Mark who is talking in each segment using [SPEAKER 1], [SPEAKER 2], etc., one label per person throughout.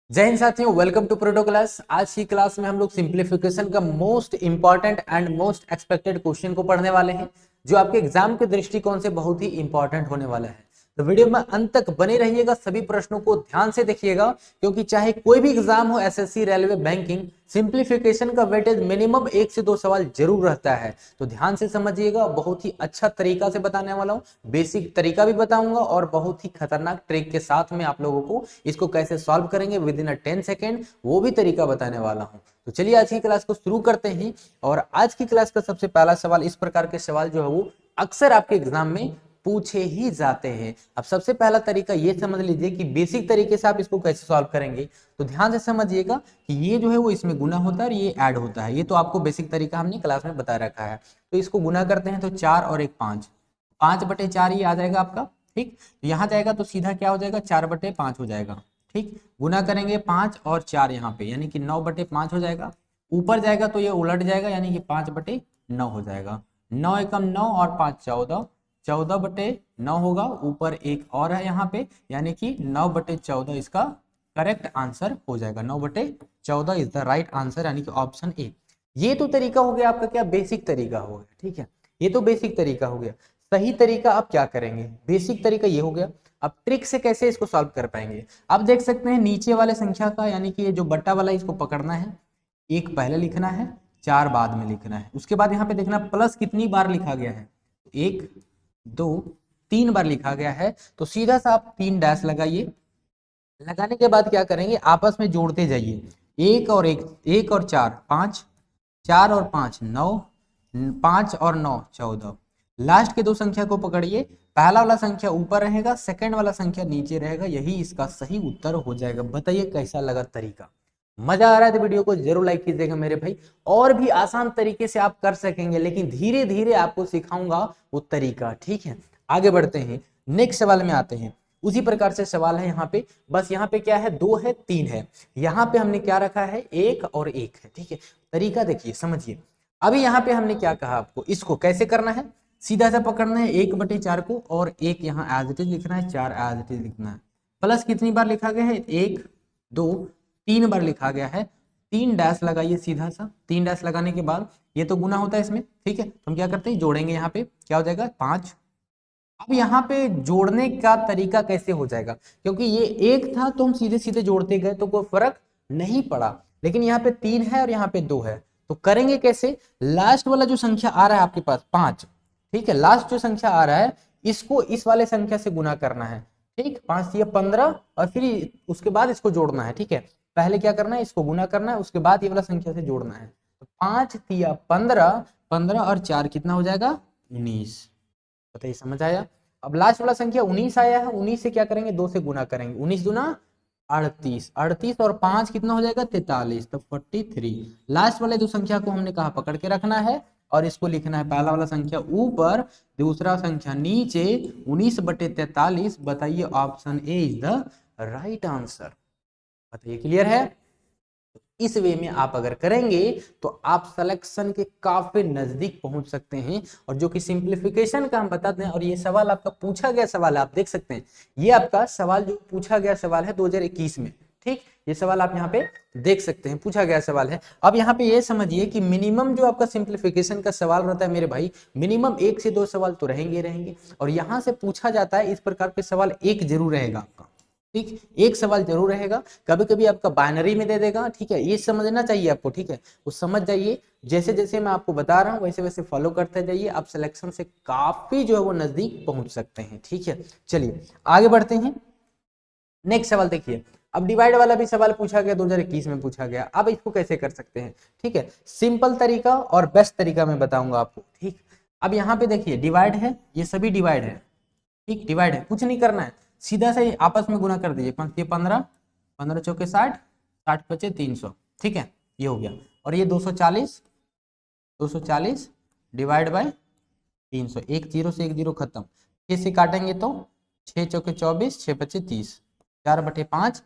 [SPEAKER 1] जय हिंद साथियों, welcome to proto class. आज की क्लास में हम लोग सिंप्लीफिकेशन का most important and most expected question को पढ़ने वाले हैं, जो आपके एग्जाम के दृष्टिकोण से बहुत ही इंपॉर्टेंट होने वाला है। तो वीडियो में अंत तक बने रहिएगा, सभी प्रश्नों को ध्यान से देखिएगा, क्योंकि चाहे कोई भी एग्जाम हो, एसएससी, रेलवे, बैंकिंग, सिंप्लीफिकेशन का वेटेज मिनिमम 1 से 2 सवाल जरूर रहता है। तो ध्यान से समझिएगा, बहुत ही अच्छा तरीका से बताने वाला हूँ, बेसिक तरीका भी बताऊंगा और बहुत ही खतरनाक ट्रिक के साथ में आप लोगों को इसको कैसे सॉल्व करेंगे विद इन अ 10 सेकेंड, वो भी तरीका बताने वाला हूँ। तो चलिए आज की क्लास को शुरू करते हैं। और आज की क्लास का सबसे पहला सवाल, इस प्रकार के सवाल जो है वो अक्सर आपके एग्जाम में पूछे ही जाते हैं। अब सबसे पहला तरीका ये समझ लीजिए कि बेसिक तरीके से आप इसको कैसे सॉल्व करेंगे। तो ध्यान से समझिएगा कि ये जो है वो इसमें गुना होता है और ये ऐड होता है। ये तो आपको बेसिक तरीका हमने क्लास में बता रखा है। तो इसको गुना करते हैं तो 4 और 1 5, 5/4 ये आ जाएगा आपका। ठीक, यहाँ जाएगा तो सीधा क्या हो जाएगा, 4/5 हो जाएगा। ठीक, गुना करेंगे 5 और 4 यहाँ पे, यानी कि 9/5 हो जाएगा। ऊपर जाएगा तो ये उलट जाएगा, यानी कि 5/9 हो जाएगा। 9 एकम 9 और 5 14, 14/9 होगा। ऊपर एक और है यहाँ पे, यानी कि 9/14 इसका करेक्ट आंसर हो जाएगा। 9/14 इज द राइट आंसर, यानी कि ऑप्शन ए। ये तो तरीका हो गया आपका, क्या बेसिक तरीका हो गया। ठीक है, ये तो बेसिक तरीका हो गया। सही तरीका आप क्या करेंगे, बेसिक तरीका ये हो गया। अब ट्रिक से कैसे इसको सॉल्व कर पाएंगे। आप देख सकते हैं नीचे वाले संख्या का, यानी कि ये जो बट्टा वाला, इसको पकड़ना है, एक पहले लिखना है, 4 बाद में लिखना है। उसके बाद यहाँ पे देखना प्लस कितनी बार लिखा गया है, 1 2 3 बार लिखा गया है। तो सीधा सा आप 3 डैश लगाइए। लगाने के बाद क्या करेंगे, आपस में जोड़ते जाइए। 1 और 1, 1 और 4 5, 4 और 5 9, 5 और 9 14। लास्ट के दो संख्या को पकड़िए, पहला वाला संख्या ऊपर रहेगा, सेकंड वाला संख्या नीचे रहेगा, यही इसका सही उत्तर हो जाएगा। बताइए कैसा लगा तरीका। मजा आ रहा है तो वीडियो को जरूर लाइक कीजिएगा मेरे भाई। और भी आसान तरीके से आप कर सकेंगे, लेकिन धीरे धीरे आपको सिखाऊंगा वो तरीका। ठीक है, आगे बढ़ते हैं, नेक्स्ट सवाल में आते हैं। उसी प्रकार से सवाल है यहाँ पे, बस यहाँ पे क्या है, 2 है 3 है। यहाँ पे हमने क्या रखा है, 1 और 1 है। ठीक है, तरीका देखिए समझिए। अभी यहाँ पे हमने क्या कहा आपको, इसको कैसे करना है, सीधा सा पकड़ना है 1/4 को, और 1 यहाँ एज इट इज लिखना है, 4 एज इट इज लिखना है। प्लस कितनी बार लिखा गया है, 1 2 3 बार लिखा गया है। 3 डैश लगाइए सीधा सा। 3 डैश लगाने के बाद ये तो गुना होता है इसमें। ठीक है, तो हम क्या करते हैं, जोड़ेंगे। यहाँ पे क्या हो जाएगा, 5। अब यहाँ पे जोड़ने का तरीका कैसे हो जाएगा, क्योंकि ये 1 था तो हम सीधे सीधे जोड़ते गए तो कोई फर्क नहीं पड़ा, लेकिन यहाँ पे 3 है और यहाँ पे 2 है। तो करेंगे कैसे, लास्ट वाला जो संख्या आ रहा है आपके पास 5, ठीक है, लास्ट जो संख्या आ रहा है इसको इस वाले संख्या से गुना करना है। ठीक, 5 या 15, और फिर उसके बाद इसको जोड़ना है। ठीक है, पहले क्या करना है, इसको गुना करना है, उसके बाद ये वाला संख्या से जोड़ना है। तो 5 या 15, 15 और 4 कितना हो जाएगा, 19। बताइए समझ आया। अब लास्ट वाला संख्या 19 आया है, 19 से क्या करेंगे, 2 से गुना करेंगे। 19 दूना 38, 38 और 5 कितना हो जाएगा, 43, तो 43। लास्ट वाले दो संख्या को हमने कहा पकड़ के रखना है, और इसको लिखना है, पहला वाला संख्या ऊपर, दूसरा संख्या नीचे। 19/43। बताइए option A is the right answer. बताइए क्लियर है। इस वे में आप अगर करेंगे तो आप सिलेक्शन के काफी नजदीक पहुंच सकते हैं, और जो कि सिंप्लीफिकेशन का हम बताते हैं। और ये सवाल आपका पूछा गया सवाल है, आप देख सकते हैं, ये आपका सवाल जो पूछा गया सवाल है 2021 में। ठीक, ये सवाल आप यहाँ पे देख सकते हैं, पूछा गया सवाल है। अब यहाँ पे ये समझिए कि मिनिमम जो आपका सिंप्लीफिकेशन का सवाल रहता है मेरे भाई, मिनिमम 1 से 2 सवाल तो रहेंगे रहेंगे, और यहाँ से पूछा जाता है इस प्रकार के सवाल एक जरूर रहेगा आपका। ठीक, एक सवाल जरूर रहेगा, कभी कभी आपका बाइनरी में दे देगा। ठीक है, ये समझना चाहिए आपको। ठीक है, वो समझ जाइए, जैसे जैसे मैं आपको बता रहा हूँ वैसे वैसे फॉलो करते जाइए, आप सिलेक्शन से काफी जो है वो नजदीक पहुंच सकते हैं। ठीक है, चलिए आगे बढ़ते हैं। नेक्स्ट सवाल देखिए, अब डिवाइड वाला भी सवाल पूछा गया, 2021 में पूछा गया। अब इसको कैसे कर सकते हैं, ठीक है, सिंपल तरीका और बेस्ट तरीका मैं बताऊंगा आपको। ठीक, अब यहाँ पे देखिए डिवाइड है, ये सभी डिवाइड है। ठीक, डिवाइड है, कुछ नहीं करना है, सीधा से आपस में गुना कर दीजिए। 5 15, 15 चौके 60, 60 पचे 300। ठीक है, ये हो गया। और ये 240, 240 डिवाइड बाय 300, एक जीरो से एक जीरो खत्म। 6 से काटेंगे तो 6 चौके 24, 6 पचे 30, 4/5।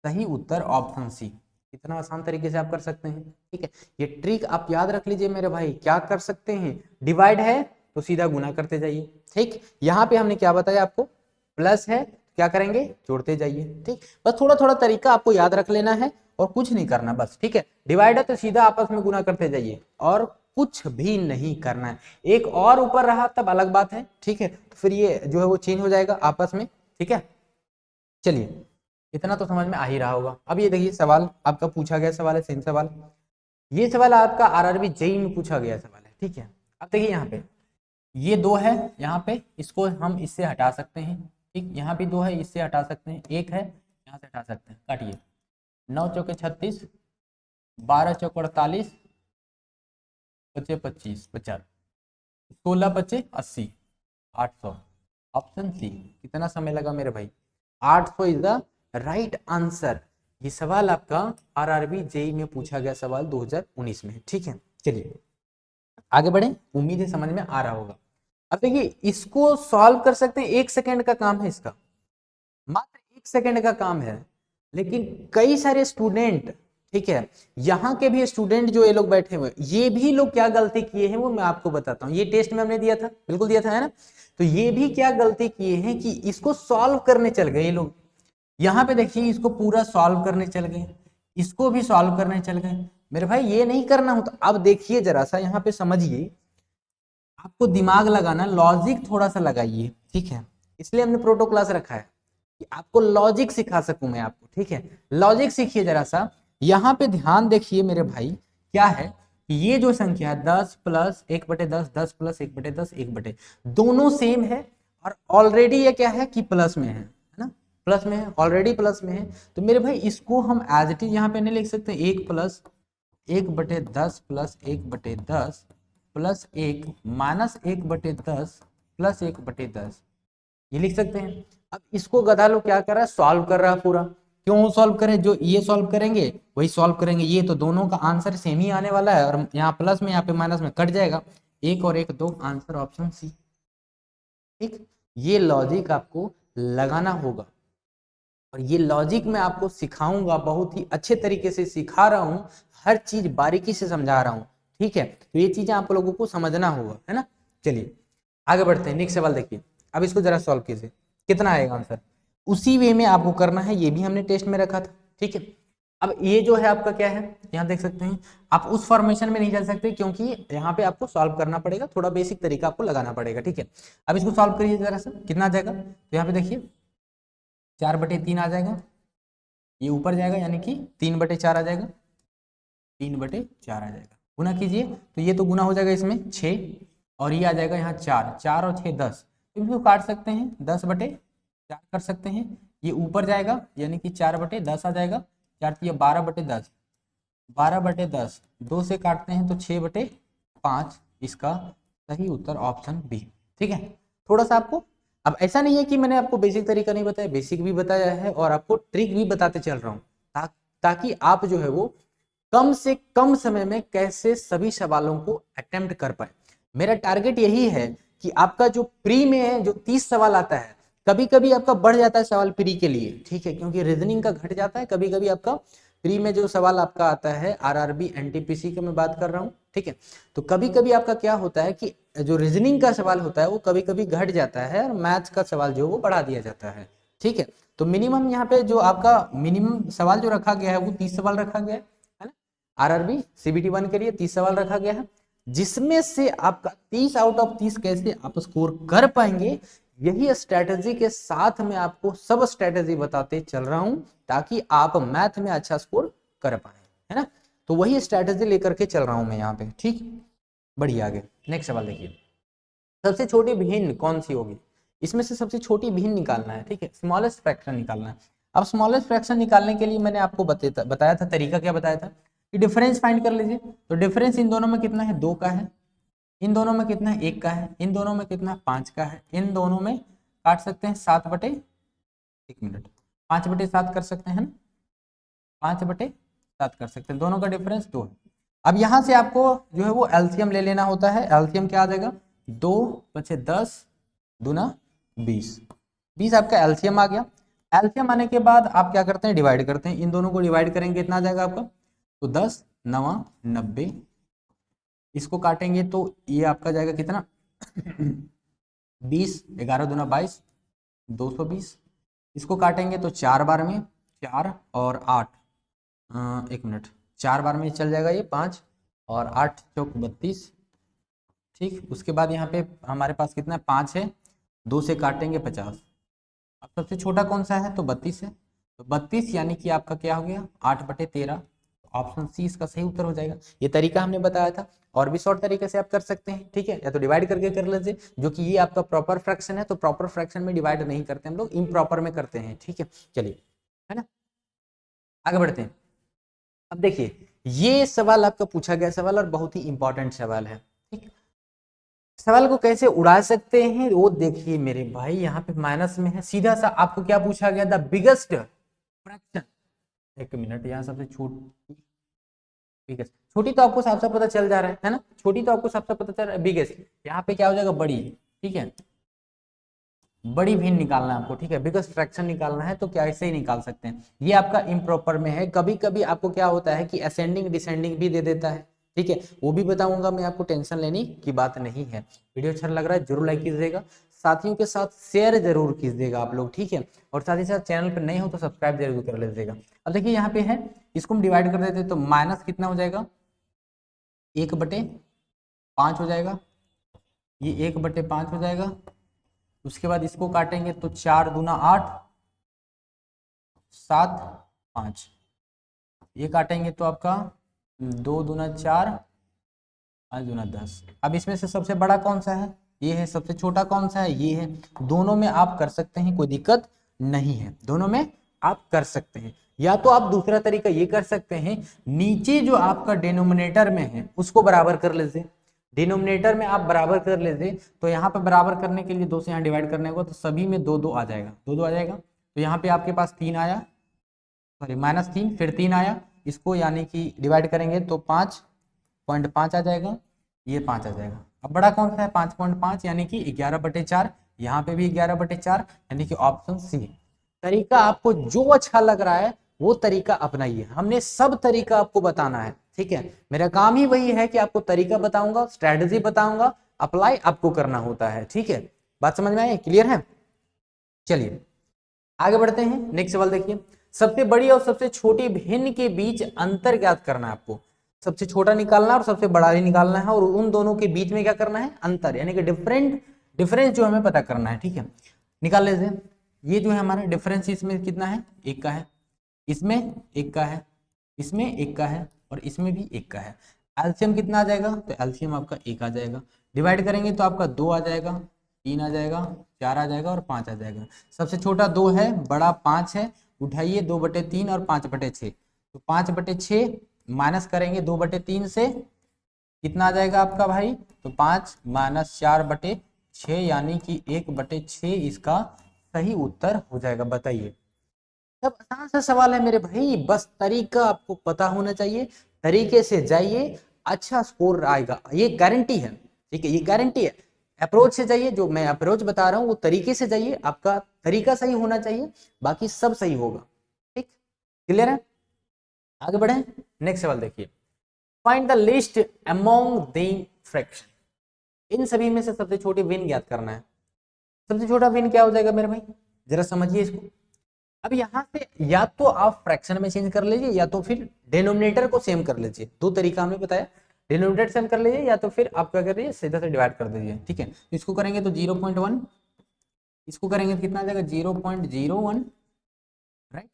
[SPEAKER 1] सही उत्तर ऑप्शन सी। इतना आसान तरीके से आप कर सकते हैं। ठीक है, ये ट्रिक आप याद रख लीजिए मेरे भाई। क्या कर सकते हैं, डिवाइड है तो सीधा गुना करते जाइए। ठीक, यहाँ पे हमने क्या बताया आपको, प्लस है क्या करेंगे, जोड़ते जाइए। ठीक, बस थोड़ा थोड़ा तरीका आपको याद रख लेना है और कुछ नहीं करना बस। ठीक है, डिवाइड है तो सीधा आपस में गुना करते जाइए और कुछ भी नहीं करना है। एक और ऊपर रहा तब अलग बात है। ठीक है, तो फिर ये जो है वो चेंज हो जाएगा आपस में। ठीक है, चलिए इतना तो समझ में आ ही रहा होगा। अब ये देखिए सवाल आपका पूछा गया सवाल है, सेम सवाल। ये सवाल आपका आरआरबी जेईई में पूछा गया सवाल है। ठीक है, अब देखिए यहाँ पे ये 2 है, यहाँ पे इसको हम इससे हटा सकते हैं। ठीक, यहाँ भी 2 है, इससे हटा सकते हैं। 1 है, यहाँ से हटा सकते हैं। काटिए, 9 चौके 36, 12 चौके 48, 5 25 50, 16 5 80, 800। Option C. कितना समय लगा मेरे भाई, 800 इज द राइट आंसर। ये सवाल आपका आरआरबी जेईई में पूछा गया सवाल 2019 में। ठीक है, चलिए आगे बढ़े, उम्मीद है समझ में आ रहा होगा। अब देखिए इसको सॉल्व कर सकते हैं, 1 सेकेंड का काम है इसका, मात्र 1 सेकेंड का काम है। लेकिन कई सारे स्टूडेंट, ठीक है, यहाँ के भी स्टूडेंट जो ये लोग बैठे हुए, ये भी लोग क्या गलती किए हैं वो मैं आपको बताता हूँ। ये टेस्ट में हमने दिया था, बिल्कुल दिया था, है ना। तो ये भी क्या गलती किए हैं कि इसको सॉल्व करने चल गए ये लोग। यहाँ पे देखिए इसको पूरा सॉल्व करने चल गए, इसको भी सॉल्व करने चल गए। मेरे भाई ये नहीं करना होता। अब देखिए जरा सा यहाँ पे समझिए, आपको दिमाग लगाना, लॉजिक थोड़ा सा लगाइए। ठीक है, इसलिए हमने प्रोटो क्लास रखा है कि आपको लॉजिक सिखा सकूं मैं आपको। ठीक है, लॉजिक सीखिए जरा सा। यहाँ पे ध्यान देखिए मेरे भाई, क्या है ये जो संख्या है 10 प्लस 1/10, 10 प्लस 1/10, 1/, दोनों सेम है और ऑलरेडी ये क्या है कि प्लस में है ना, प्लस में है, ऑलरेडी प्लस में है। तो मेरे भाई इसको हम एज इट इज यहाँ पे नहीं लिख सकते 1 plus 1/10 plus 1/10 plus 1 minus 1/10 plus 1/10, ये लिख सकते हैं। अब इसको गधा लोग क्या कर रहा है, सॉल्व कर रहा है पूरा। क्यों सॉल्व करें, जो ये सॉल्व करेंगे वही सॉल्व करेंगे, ये तो दोनों का आंसर सेम ही आने वाला है और यहाँ प्लस में यहाँ पे माइनस में कट जाएगा, 1 और 1 2, आंसर ऑप्शन सी। ठीक, ये लॉजिक आपको लगाना होगा और ये लॉजिक मैं आपको सिखाऊंगा, बहुत ही अच्छे तरीके से सिखा रहा हूं, हर चीज बारीकी से समझा रहा हूं। ठीक है, तो ये चीजें आप लोगों को समझना होगा, है ना। चलिए आगे बढ़ते हैं, नेक्स्ट सवाल देखिए। अब इसको जरा सॉल्व कीजिए, कितना आएगा आंसर, उसी वे में आपको करना है, ये भी हमने टेस्ट में रखा था। ठीक है, अब ये जो है आपका क्या है, यहाँ देख सकते हैं आप उस फॉर्मेशन में नहीं चल सकते क्योंकि यहाँ पे आपको सॉल्व करना पड़ेगा, थोड़ा बेसिक तरीका आपको लगाना पड़ेगा। ठीक है, अब इसको सॉल्व करिए जरा सा, कितना आ जाएगा, तो यहाँ पे देखिए 4/3 आ जाएगा, ये ऊपर जाएगा यानी कि 3/4 आ जाएगा, 3/4 आ जाएगा। गुना कीजिए तो ये तो गुना हो जाएगा इसमें 6 और ये आ जाएगा यहाँ 4, 4 और 6 10, इसको काट सकते हैं 10/4 कर सकते हैं, ये ऊपर जाएगा यानी कि 4/10 आ जाएगा, 4 3 12/10, 12/10 2 से काटते हैं तो 6/5, इसका सही उत्तर ऑप्शन बी। ठीक है, थोड़ा सा आपको, अब ऐसा नहीं है कि मैंने आपको बेसिक तरीका नहीं बताया, बेसिक भी बताया है और आपको ट्रिक भी बताते चल रहा हूँ ताकि आप जो है वो कम से कम समय में कैसे सभी सवालों को अटेम्प्ट कर पाए। मेरा टारगेट यही है कि आपका जो प्री में है जो 30 सवाल आता है, कभी कभी आपका बढ़ जाता है सवाल प्री के लिए, ठीक है, क्योंकि रीजनिंग का घट जाता है, कभी कभी आपका प्री में जो सवाल आपका आता है आरआरबी एनटीपीसी का मैं बात कर रहा हूँ। ठीक है, तो कभी कभी आपका क्या होता है कि जो रीजनिंग का सवाल होता है वो कभी कभी घट जाता है और मैथ्स का सवाल जो वो बढ़ा दिया जाता है। ठीक है, तो मिनिमम यहाँ पे जो आपका मिनिमम सवाल जो रखा गया है वो 30 सवाल रखा गया है ना, आरआरबी सीबीटी 1 के लिए 30 सवाल रखा गया है, जिसमें से आपका 30 आउट ऑफ 30 कैसे आप स्कोर कर पाएंगे, यही स्ट्रेटेजी के साथ मैं आपको सब स्ट्रेटेजी बताते चल रहा हूं ताकि आप मैथ में अच्छा स्कोर कर पाए, है ना। तो वही स्ट्रेटेजी लेकर के चल रहा हूं मैं यहाँ पे। ठीक, बढ़िया, आगे नेक्स्ट सवाल देखिए, सबसे छोटी भिन्न कौन सी होगी, इसमें से सबसे छोटी भिन्न निकालना है। ठीक है, स्मॉलेस्ट फ्रैक्शन निकालना है। अब स्मॉलेस्ट फ्रैक्शन निकालने के लिए मैंने आपको बताया था तरीका, क्या बताया था कि डिफरेंस फाइंड कर लीजिए। तो डिफरेंस इन दोनों में कितना है, 2 का है, इन दोनों में कितना है, 1 का है, इन दोनों में कितना 5 का है, इन दोनों में काट सकते हैं 5/7 कर सकते हैं ना, 5/7 कर सकते हैं, दोनों का डिफरेंस 2 है। अब यहां से आपको जो है वो एलसीएम ले लेना होता है। एलसीएम क्या आ जाएगा, 2 5 10 दूना 20, 20 आपका एलसीएम आ गया। एलसीएम आने के बाद आप क्या करते हैं, डिवाइड करते हैं, इन दोनों को डिवाइड करेंगे कितना आ जाएगा आपका, तो 10 9 90, इसको काटेंगे तो ये आपका जाएगा कितना 20, 11 दूना 22, 220, इसको काटेंगे तो 4 बार में, 4 और 8, 1 मिनट, 4 बार में चल जाएगा ये 5 और 8 चौक 32। ठीक, उसके बाद यहाँ पे हमारे पास कितना है, 5 है, 2 से काटेंगे 50। अब सबसे छोटा कौन सा है, तो 32 है, तो 32 यानी कि आपका क्या हो गया, 8/13। ऑप्शन सी इसका सही उत्तर हो जाएगा। ये तरीका हमने बताया था, और भी शॉर्ट तरीके से आप कर सकते हैं, ठीक है, या तो डिवाइड करके कर लीजिए, जो कि ये आपका प्रॉपर फ्रैक्शन है, तो प्रॉपर फ्रैक्शन में डिवाइड नहीं करते हम लोग, इम्प्रॉपर में करते हैं, ठीक है। चलिए, है ना, आगे बढ़ते हैं। अब देखिए, ये सवाल आपका पूछा गया सवाल और बहुत ही इंपॉर्टेंट सवाल है, ठीक। सवाल को कैसे उड़ा सकते हैं वो देखिए मेरे भाई, यहाँ पे माइनस में है, सीधा सा आपको क्या पूछा गया, द बिगेस्ट फ्रैक्शन। 1 मिनट, यहाँ सबसे छोटी, बिगेस्ट, छोटी तो आपको साफ साफ पता चल जा रहा है ना, छोटी तो आपको साफ साफ पता चल रहा है, बिगेस्ट यहाँ पे क्या हो जाएगा, बड़ी, ठीक है, बड़ी भिन्न निकालना है आपको, ठीक है, बिगेस्ट फ्रैक्शन निकालना है, तो क्या ऐसे ही निकाल सकते हैं। ये आपका इम्प्रॉपर में है, कभी कभी आपको क्या होता है कि असेंडिंग डिसेंडिंग भी दे देता है, ठीक है, वो भी बताऊंगा मैं आपको, टेंशन लेने की बात नहीं है। वीडियो अच्छा लग रहा है जरूर लाइक कीजिएगा, साथियों के साथ शेयर जरूर कीजिएगा आप लोग, ठीक है, और साथ ही साथ चैनल पर नए हो तो सब्सक्राइब जरूर कर लीजिएगा। अब देखिए यहाँ पे है, इसको हम डिवाइड कर देते तो माइनस कितना हो जाएगा, 1/5 हो जाएगा, ये 1/5 हो जाएगा। उसके बाद इसको काटेंगे तो 4 दूना 8, 7, 5, ये काटेंगे तो आपका 2 दूना 4, 5 दूना 10। अब इसमें से सबसे बड़ा कौन सा है, ये है, सबसे छोटा कौन सा है, ये है। दोनों में आप कर सकते हैं, कोई दिक्कत नहीं है, दोनों में आप कर सकते हैं। या तो आप दूसरा तरीका ये कर सकते हैं, नीचे जो आपका डिनोमिनेटर में है उसको बराबर कर लीजिए, डिनोमिनेटर में आप बराबर कर लीजिए, तो यहाँ पे बराबर करने के लिए 2 से यहाँ डिवाइड करने को, तो सभी में 2 2 आ जाएगा, 2 2 आ जाएगा, तो यहाँ पे आपके पास 3 आया, सॉरी -3, फिर 3 आया, इसको यानी कि डिवाइड करेंगे तो 5.5 आ जाएगा, ये 5 आ जाएगा। अब बड़ा कौन सा है, 5.5 यानी कि 11/4, यहाँ पे भी 11/4, यानी कि ऑप्शन सी। तरीका आपको जो अच्छा लग रहा है वो तरीका अपनाइए, हमने सब तरीका आपको बताना है, ठीक है, मेरा काम ही वही है कि आपको तरीका बताऊंगा, स्ट्रेटजी बताऊंगा, अप्लाई आपको करना होता है, ठीक है, बात समझ में आई, क्लियर है। चलिए आगे बढ़ते हैं, नेक्स्ट सवाल देखिए, सबसे बड़ी और सबसे छोटी भिन्न के बीच अंतर ज्ञात करना है आपको, सबसे छोटा निकालना है और सबसे बड़ा भी निकालना है, और उन दोनों के बीच में क्या करना है, अंतर, यानी कि डिफरेंस जो हमें पता करना है, ठीक है, निकाल लेते हैं। ये जो है हमारा डिफरेंस, इसमें कितना है, 1 का है, इसमें 1 का है, इसमें 1 का है, और इसमें भी 1 का है। एलसीएम कितना आ जाएगा, तो एलसीएम आपका 1 आ जाएगा, डिवाइड करेंगे तो आपका 2 आ जाएगा, 3 आ जाएगा, 4 आ जाएगा और 5 आ जाएगा। सबसे छोटा 2 है, बड़ा 5 है, उठाइए 2/3 और 5/6, तो 5/6 माइनस करेंगे 2/3 से, कितना आ जाएगा आपका भाई, तो 5 - 4/6, यानी कि 1/6 इसका सही उत्तर हो जाएगा। बताइए, सब आसान सा सवाल है मेरे भाई, बस तरीका आपको पता होना चाहिए, तरीके से जाइए, अच्छा स्कोर आएगा, ये गारंटी है, ठीक है, ये गारंटी है। अप्रोच से जाइए, जो मैं अप्रोच बता रहा हूँ वो तरीके से जाइए, आपका तरीका सही होना चाहिए, बाकी सब सही होगा, ठीक, क्लियर है। आगे बढ़े, नेक्स्ट सवाल देखिए, find the list among the fraction, इन सभी में से सबसे छोटी भिन्न ज्ञात करना है। सबसे छोटा भिन्न क्या हो जाएगा मेरे भाई, जरा समझिए इसको। अब यहाँ से या तो आप फ्रैक्शन में चेंज कर लीजिए, या तो फिर डिनोमिनेटर को सेम कर लीजिए, दो तरीका हमने बताया, डिनोमिनेटर सेम कर लीजिए, या तो फिर आप क्या कर दीजिए, सीधा से डिवाइड कर दीजिए, ठीक है। तो इसको करेंगे तो 0.1, इसको करेंगे तो कितना आ जाएगा, 0.01, राइट,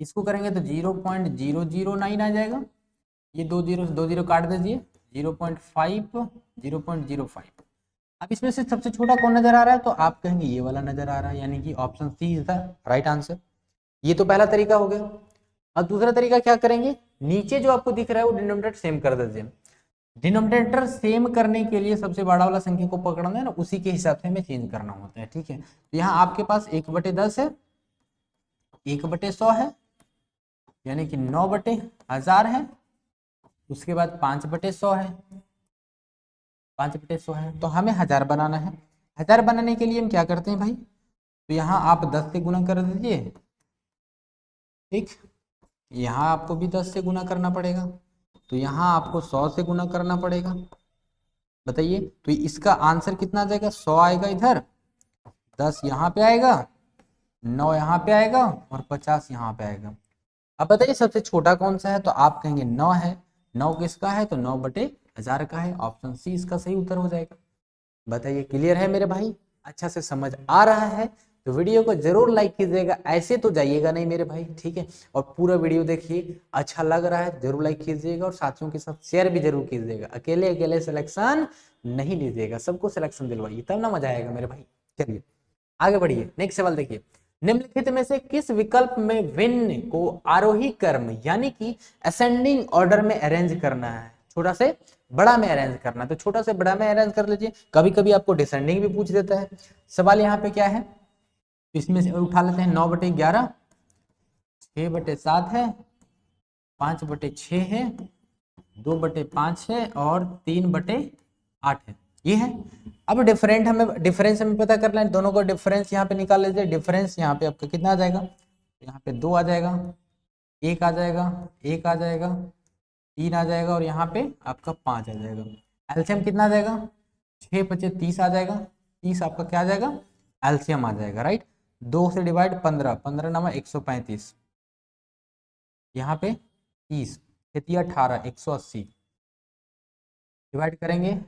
[SPEAKER 1] इसको करेंगे तो 0.009 आ जाएगा, ये 2 0 काट दीजिए, 0.5, 0.05। अब इसमें से सबसे छोटा कौन नजर आ रहा है, तो आप कहेंगे ये वाला नजर आ रहा है, यानी कि option C is the right answer. ये तो पहला तरीका हो गया। अब दूसरा तरीका क्या करेंगे, नीचे जो आपको दिख रहा है वो डिनोमिनेटर सेम कर दीजिए। डिनोमिनेटर सेम करने के लिए सबसे बड़ा वाला संख्या को पकड़ना है ना, उसी के हिसाब से हमें चेंज करना होता है, ठीक है। तो यहाँ आपके पास 1/10 है, 1/100 है, यानी कि 9/1000 है, उसके बाद 5/100 है, 5/100 है, तो हमें 1000 बनाना है। 1000 बनाने के लिए हम क्या करते हैं भाई, तो यहाँ आप 10 से गुना कर दीजिए, ठीक, यहाँ आपको भी 10 से गुना करना पड़ेगा, तो यहाँ आपको 100 से गुना करना पड़ेगा। बताइए, तो इसका आंसर कितना आ जाएगा, 100 आएगा इधर, 10 यहाँ पे आएगा, 9 यहाँ पे आएगा और 50 यहाँ पे आएगा। अब बताइए सबसे छोटा कौन सा है, तो आप कहेंगे 9 है। 9 किसका है, तो 9/1000 का है। ऑप्शन सी इसका सही उत्तर हो जाएगा। बताइए क्लियर है मेरे भाई, अच्छा से समझ आ रहा है तो वीडियो को जरूर लाइक कीजिएगा, ऐसे तो जाइएगा नहीं मेरे भाई, ठीक है। और पूरा वीडियो देखिए, अच्छा लग रहा है जरूर लाइक कीजिएगा और साथियों के साथ शेयर भी जरूर कीजिएगा। अकेले अकेले सिलेक्शन नहीं लीजिएगा, सबको सिलेक्शन दिलवाइए, तब ना मजा आएगा मेरे भाई। चलिए आगे बढ़िए, नेक्स्ट सवाल देखिए। निम्नलिखित में से किस विकल्प में विन को आरोही क्रम यानी कि असेंडिंग ऑर्डर में अरेंज करना है, छोटा से बड़ा में अरेंज करना है, तो छोटा से बड़ा में अरेंज कर लीजिए। कभी कभी आपको डिसेंडिंग भी पूछ देता है। सवाल यहाँ पे क्या है, इसमें से उठा लेते हैं। 9/11, 6/7 है, 5/6 है, 2/5 है और 3/8 है, ये है। अब डिफरेंस हमें पता करना है, दोनों को डिफरेंस यहाँ पे निकाल लेते हैं। डिफरेंस यहाँ पे आपका कितना आ जाएगा, यहाँ पे 2 आ जाएगा, 1 आ जाएगा, 1 आ जाएगा, 3 आ जाएगा और यहाँ पे आपका 5 आ जाएगा। एलसीएम कितना आ जाएगा, 6×5 = 30 आ जाएगा। 30 आपका क्या आ जाएगा, एलसीएम आ जाएगा, राइट। 2 से डिवाइड 15, 15 9 135, यहाँ पे 30, 18, 180 डिवाइड करेंगे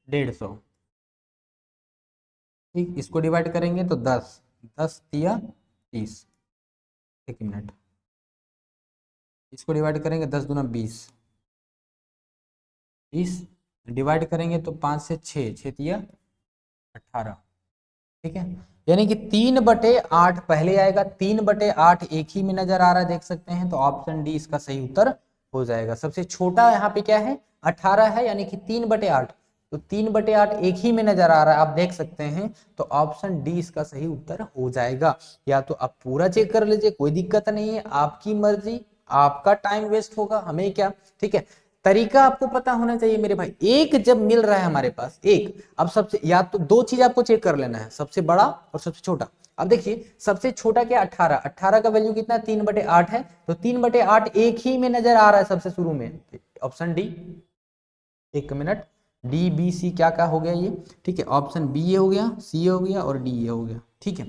[SPEAKER 1] 150, ठीक। इसको डिवाइड करेंगे तो 10, 10 तिया 30, एक मिनट, इसको डिवाइड करेंगे 10 दूना 20, 20 डिवाइड करेंगे तो 5 से 6, 6 तिया 18, ठीक है। यानी कि 3/8 पहले आएगा, 3/8 एक ही में नजर आ रहा है, देख सकते हैं, तो ऑप्शन डी इसका सही उत्तर हो जाएगा। सबसे छोटा यहाँ पे क्या है, 18 है, यानी कि 3/8, तो 3/8 एक ही में नजर आ रहा है, आप देख सकते हैं, तो ऑप्शन डी इसका सही उत्तर हो जाएगा। या तो आप पूरा चेक कर लीजिए, कोई दिक्कत नहीं है, आपकी मर्जी, आपका टाइम वेस्ट होगा, हमें क्या, ठीक है। तरीका आपको पता होना चाहिए मेरे भाई। एक जब मिल रहा है हमारे पास एक, अब सबसे या तो 2 चीज आपको चेक कर लेना है, सबसे बड़ा और सबसे छोटा। अब देखिए सबसे छोटा क्या, 18, 18 का वैल्यू कितना, 3/8 है, तो 3/8 एक ही में नजर आ रहा है सबसे शुरू में, ऑप्शन डी। एक मिनट, डी बी सी क्या क्या हो गया ये, ठीक है। ऑप्शन बी ये हो गया, सी ये हो गया और डी ये हो गया, ठीक है।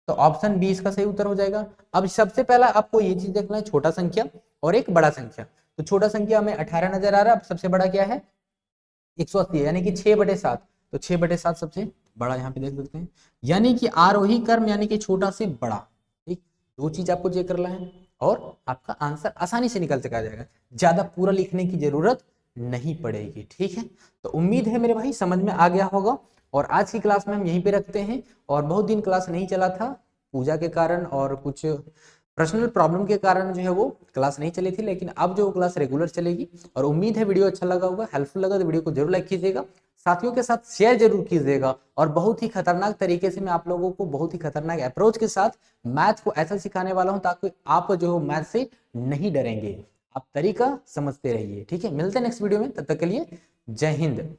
[SPEAKER 1] तो ऑप्शन बी इसका सही उत्तर हो जाएगा। अब सबसे पहला आपको ये चीज देखना है, छोटा संख्या और एक बड़ा संख्या। तो छोटा संख्या में 18 नजर आ रहा है, अब सबसे बड़ा क्या है, 180 यानी कि 6/7, तो 6/7 सबसे बड़ा यहाँ पे देख सकते हैं। यानी कि आरोही क्रम यानी कि छोटा से बड़ा, ठीक। 2 चीज आपको चेक करना है और आपका आंसर आसानी से निकल चुका जाएगा, ज्यादा पूरा लिखने की जरूरत नहीं पड़ेगी, ठीक है। तो उम्मीद है मेरे भाई समझ में आ गया होगा। और आज की क्लास में हम यहीं पे रखते हैं। और बहुत दिन क्लास नहीं चला था, पूजा के कारण और कुछ पर्सनल प्रॉब्लम के कारण जो है वो क्लास नहीं चली थी, लेकिन अब जो क्लास रेगुलर चलेगी। और उम्मीद है वीडियो अच्छा लगा होगा, हेल्पफुल लगा तो वीडियो को जरूर लाइक कीजिएगा, साथियों के साथ शेयर जरूर कीजिएगा। और बहुत ही खतरनाक तरीके से मैं आप लोगों को बहुत ही खतरनाक अप्रोच के साथ मैथ को ऐसा सिखाने वाला हूं ताकि आप जो हो मैथ से नहीं डरेंगे, आप तरीका समझते रहिए, ठीक है। मिलते हैं नेक्स्ट वीडियो में, तब तक के लिए जय हिंद।